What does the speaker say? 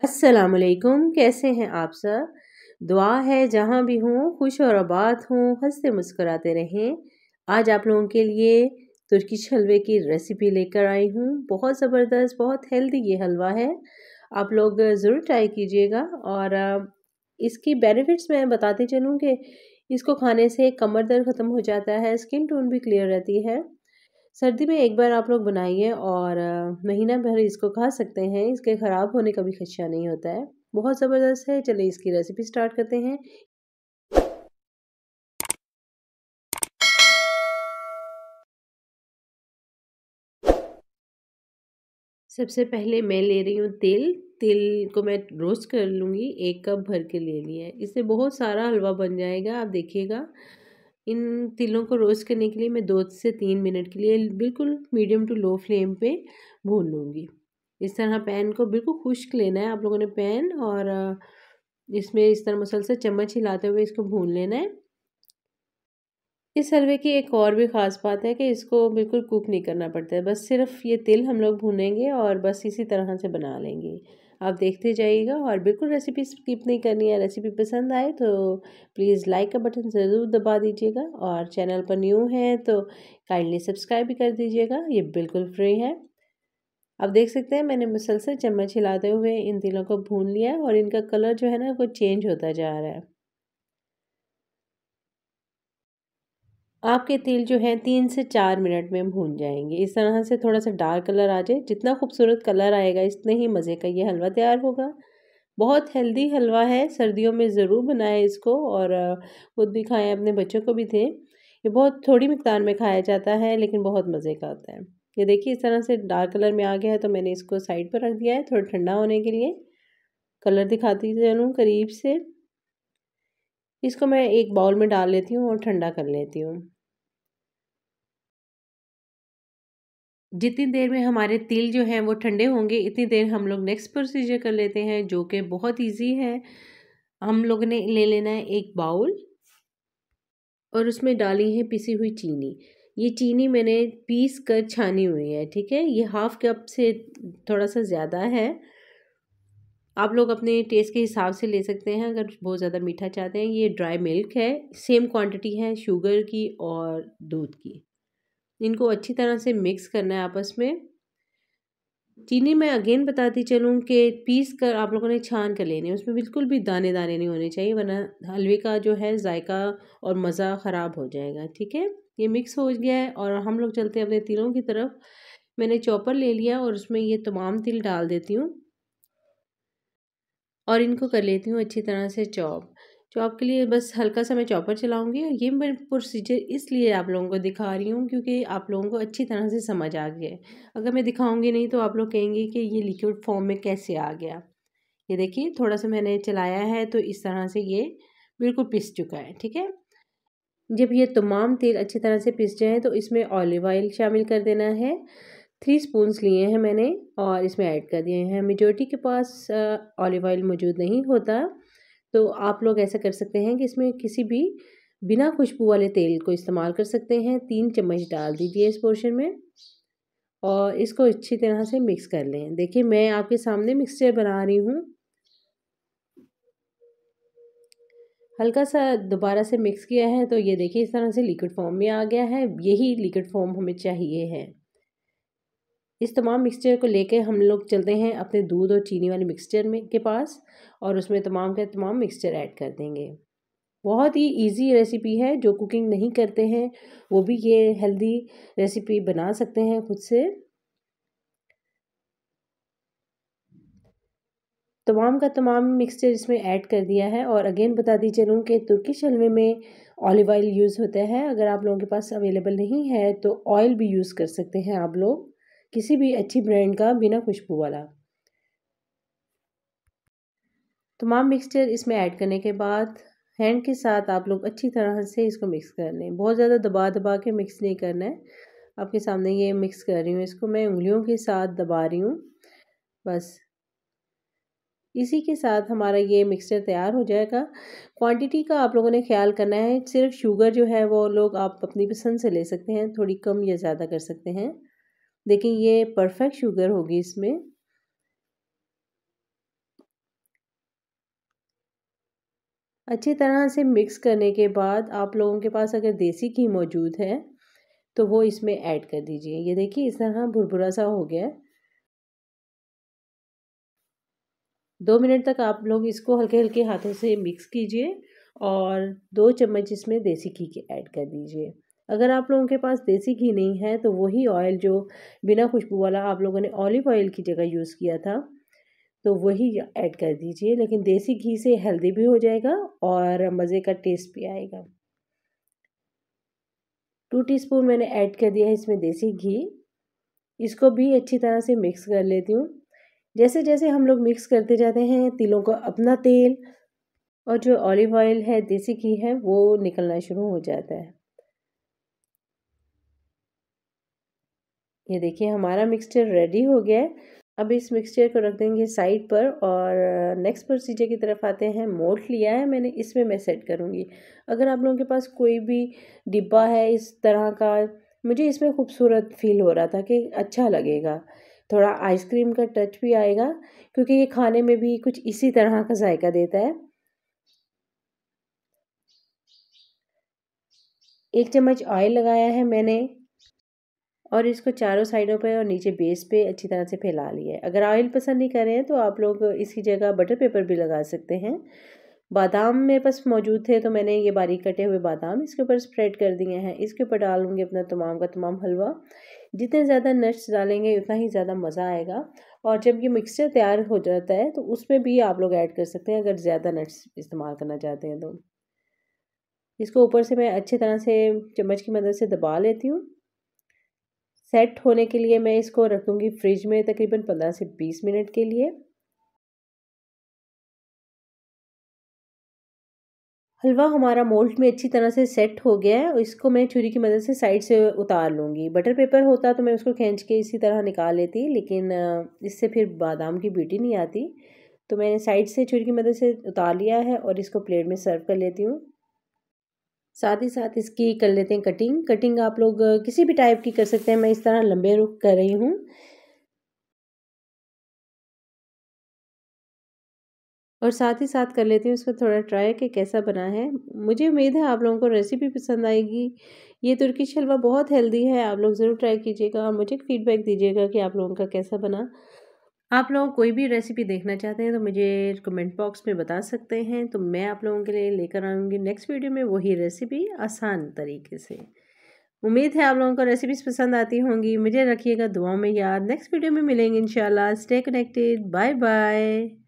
अस्सलामुअलैकुम, कैसे हैं आप सब। दुआ है जहाँ भी हों खुश और आबाद हों, हंसते मुस्कुराते रहें। आज आप लोगों के लिए तुर्किश हलवे की रेसिपी लेकर आई हूँ। बहुत ज़बरदस्त, बहुत हेल्दी ये हलवा है। आप लोग ज़रूर ट्राई कीजिएगा। और इसकी बेनिफिट्स मैं बताते चलूँ कि इसको खाने से कमर दर्द ख़त्म हो जाता है, स्किन टोन भी क्लियर रहती है। सर्दी में एक बार आप लोग बनाइए और महीना भर इसको खा सकते हैं। इसके ख़राब होने का भी खदशा नहीं होता है। बहुत ज़बरदस्त है। चलिए इसकी रेसिपी स्टार्ट करते हैं। सबसे पहले मैं ले रही हूँ तेल। तेल को मैं रोस्ट कर लूँगी। 1 कप भर के ले लिया है। इससे बहुत सारा हलवा बन जाएगा, आप देखिएगा। इन तिलों को रोस्ट करने के लिए मैं 2 से 3 मिनट के लिए बिल्कुल मीडियम टू लो फ्लेम पे भून लूँगी। इस तरह पैन को बिल्कुल खुश्क लेना है आप लोगों ने पैन, और इसमें इस तरह मुसलसल चम्मच हिलाते हुए इसको भून लेना है। इस हलवे की एक और भी ख़ास बात है कि इसको बिल्कुल कुक नहीं करना पड़ता है, बस सिर्फ ये तिल हम लोग भूनेंगे और बस इसी तरह से बना लेंगे। आप देखते जाइएगा और बिल्कुल रेसिपी स्किप नहीं करनी है। रेसिपी पसंद आए तो प्लीज़ लाइक का बटन ज़रूर दबा दीजिएगा, और चैनल पर न्यू है तो काइंडली सब्सक्राइब भी कर दीजिएगा। ये बिल्कुल फ्री है। अब देख सकते हैं मैंने मुसलसल चम्मच हिलाते हुए इन तिलों को भून लिया है और इनका कलर जो है ना वो चेंज होता जा रहा है। आपके तिल जो है 3 से 4 मिनट में भून जाएंगे। इस तरह से थोड़ा सा डार्क कलर आ जाए, जितना खूबसूरत कलर आएगा इतने ही मज़े का ये हलवा तैयार होगा। बहुत हेल्दी हलवा है, सर्दियों में ज़रूर बनाएं इसको, और खुद भी खाएं, अपने बच्चों को भी दें। ये बहुत थोड़ी मिकदार में खाया जाता है लेकिन बहुत मज़े का होता है। ये देखिए इस तरह से डार्क कलर में आ गया है तो मैंने इसको साइड पर रख दिया है थोड़ा ठंडा होने के लिए। कलर दिखाती चलूँ करीब से। इसको मैं एक बाउल में डाल लेती हूँ और ठंडा कर लेती हूँ। जितनी देर में हमारे तिल जो हैं वो ठंडे होंगे, इतनी देर हम लोग नेक्स्ट प्रोसीजर कर लेते हैं, जो कि बहुत इजी है। हम लोग ने ले लेना है एक बाउल और उसमें डाली है पिसी हुई चीनी। ये चीनी मैंने पीस कर छानी हुई है, ठीक है। ये हाफ कप से थोड़ा सा ज़्यादा है। आप लोग अपने टेस्ट के हिसाब से ले सकते हैं अगर बहुत ज़्यादा मीठा चाहते हैं। ये ड्राई मिल्क है, सेम क्वांटिटी है शुगर की और दूध की। इनको अच्छी तरह से मिक्स करना है आपस में। चीनी मैं अगेन बताती चलूँ कि पीस कर आप लोगों ने छान कर लेनी है, उसमें बिल्कुल भी दाने दाने नहीं होने चाहिए, वरना हलवे का जो है जायका और मज़ा ख़राब हो जाएगा, ठीक है। ये मिक्स हो गया है और हम लोग चलते हैं अपने तिलों की तरफ। मैंने चॉपर ले लिया और उसमें ये तमाम तिल डाल देती हूँ और इनको कर लेती हूँ अच्छी तरह से चॉप। चॉप के लिए बस हल्का सा मैं चॉपर चलाऊँगी, और ये मैं प्रोसीजर इसलिए आप लोगों को दिखा रही हूँ क्योंकि आप लोगों को अच्छी तरह से समझ आ गया है। अगर मैं दिखाऊँगी नहीं तो आप लोग कहेंगे कि ये लिक्विड फॉर्म में कैसे आ गया। ये देखिए थोड़ा सा मैंने चलाया है तो इस तरह से ये बिल्कुल पिस चुका है, ठीक है। जब ये तमाम तेल अच्छी तरह से पिस जाए तो इसमें ऑलिव ऑयल शामिल कर देना है। 3 स्पून्स लिए हैं मैंने और इसमें ऐड कर दिए हैं। मेजॉरिटी के पास ऑलिव ऑयल मौजूद नहीं होता, तो आप लोग ऐसा कर सकते हैं कि इसमें किसी भी बिना खुशबू वाले तेल को इस्तेमाल कर सकते हैं। 3 चम्मच डाल दीजिए इस पोर्शन में और इसको अच्छी तरह से मिक्स कर लें। देखिए मैं आपके सामने मिक्सचर बना रही हूँ। हल्का सा दोबारा से मिक्स किया है तो ये देखिए इस तरह से लिक्विड फॉर्म में आ गया है। यही लिक्विड फॉर्म हमें चाहिए है। इस तमाम मिक्सचर को लेके हम लोग चलते हैं अपने दूध और चीनी वाले मिक्सचर में के पास, और उसमें तमाम के तमाम मिक्सचर ऐड कर देंगे। बहुत ही इजी रेसिपी है, जो कुकिंग नहीं करते हैं वो भी ये हेल्दी रेसिपी बना सकते हैं खुद से। तमाम का तमाम मिक्सचर इसमें ऐड कर दिया है, और अगेन बताती चलूँ कि तुर्किश हलवे में ऑलिव ऑयल यूज़ होता है। अगर आप लोगों के पास अवेलेबल नहीं है तो ऑयल भी यूज़ कर सकते हैं आप लोग, किसी भी अच्छी ब्रांड का बिना खुशबू वाला। तमाम मिक्सचर इसमें ऐड करने के बाद हैंड के साथ आप लोग अच्छी तरह से इसको मिक्स कर लें। बहुत ज़्यादा दबा दबा के मिक्स नहीं करना है। आपके सामने ये मिक्स कर रही हूँ, इसको मैं उंगलियों के साथ दबा रही हूँ बस। इसी के साथ हमारा ये मिक्सचर तैयार हो जाएगा। क्वांटिटी का आप लोगों ने ख़्याल करना है। सिर्फ शुगर जो है वो लोग आप अपनी पसंद से ले सकते हैं, थोड़ी कम या ज़्यादा कर सकते हैं। देखिए ये परफेक्ट शुगर होगी इसमें। अच्छी तरह से मिक्स करने के बाद आप लोगों के पास अगर देसी घी मौजूद है तो वो इसमें ऐड कर दीजिए। ये देखिए इस तरह भुरभुरा सा हो गया है। 2 मिनट तक आप लोग इसको हल्के हल्के हाथों से मिक्स कीजिए और 2 चम्मच इसमें देसी घी के ऐड कर दीजिए। अगर आप लोगों के पास देसी घी नहीं है तो वही ऑयल जो बिना खुशबू वाला आप लोगों ने ऑलिव ऑयल की जगह यूज़ किया था तो वही ऐड कर दीजिए। लेकिन देसी घी से हेल्दी भी हो जाएगा और मज़े का टेस्ट भी आएगा। 2 टीस्पून मैंने ऐड कर दिया है इसमें देसी घी। इसको भी अच्छी तरह से मिक्स कर लेती हूँ। जैसे जैसे हम लोग मिक्स करते जाते हैं तिलों को अपना तेल और जो ऑलिव ऑयल है देसी घी है वो निकलना शुरू हो जाता है। ये देखिए हमारा मिक्सचर रेडी हो गया है। अब इस मिक्सचर को रख देंगे साइड पर और नेक्स्ट प्रोसीजर की तरफ आते हैं। मोल्ड लिया है मैंने, इसमें मैं सेट करूँगी। अगर आप लोगों के पास कोई भी डिब्बा है इस तरह का, मुझे इसमें खूबसूरत फील हो रहा था कि अच्छा लगेगा, थोड़ा आइसक्रीम का टच भी आएगा क्योंकि ये खाने में भी कुछ इसी तरह का जायका देता है। 1 चम्मच ऑयल लगाया है मैंने और इसको चारों साइडों पे और नीचे बेस पे अच्छी तरह से फैला लिया है। अगर ऑयल पसंद नहीं कर रहे हैं तो आप लोग इसकी जगह बटर पेपर भी लगा सकते हैं। बादाम मेरे पास मौजूद थे तो मैंने ये बारीक कटे हुए बादाम इसके ऊपर स्प्रेड कर दिए हैं। इसके ऊपर डालूंगी अपना तमाम का तमाम हलवा। जितने ज़्यादा नट्स डालेंगे उतना ही ज़्यादा मज़ा आएगा। और जब ये मिक्सचर तैयार हो जाता है तो उसमें भी आप लोग ऐड कर सकते हैं अगर ज़्यादा नट्स इस्तेमाल करना चाहते हैं तो। इसको ऊपर से मैं अच्छी तरह से चम्मच की मदद से दबा लेती हूँ। सेट होने के लिए मैं इसको रख दूँगी फ्रिज में तकरीबन 15 से 20 मिनट के लिए। हलवा हमारा मोल्ड में अच्छी तरह से सेट हो गया है और इसको मैं छुरी की मदद से साइड से उतार लूँगी। बटर पेपर होता तो मैं उसको खींच के इसी तरह निकाल लेती, लेकिन इससे फिर बादाम की ब्यूटी नहीं आती। तो मैंने साइड से छुरी की मदद से उतार लिया है और इसको प्लेट में सर्व कर लेती हूँ। साथ ही साथ इसकी कर लेते हैं कटिंग। कटिंग आप लोग किसी भी टाइप की कर सकते हैं, मैं इस तरह लंबे रुख कर रही हूँ। और साथ ही साथ कर लेती हूँ इसको थोड़ा ट्राई कि कैसा बना है। मुझे उम्मीद है आप लोगों को रेसिपी पसंद आएगी। ये तुर्किश हलवा बहुत हेल्दी है, आप लोग ज़रूर ट्राई कीजिएगा और मुझे फीडबैक दीजिएगा कि आप लोगों का कैसा बना। आप लोग कोई भी रेसिपी देखना चाहते हैं तो मुझे कमेंट बॉक्स में बता सकते हैं, तो मैं आप लोगों के लिए लेकर आऊँगी नेक्स्ट वीडियो में वही रेसिपी आसान तरीके से। उम्मीद है आप लोगों को रेसिपीज़ पसंद आती होंगी। मुझे रखिएगा दुआओं में याद। नेक्स्ट वीडियो में मिलेंगे इंशाल्लाह। Stay connected. Bye bye.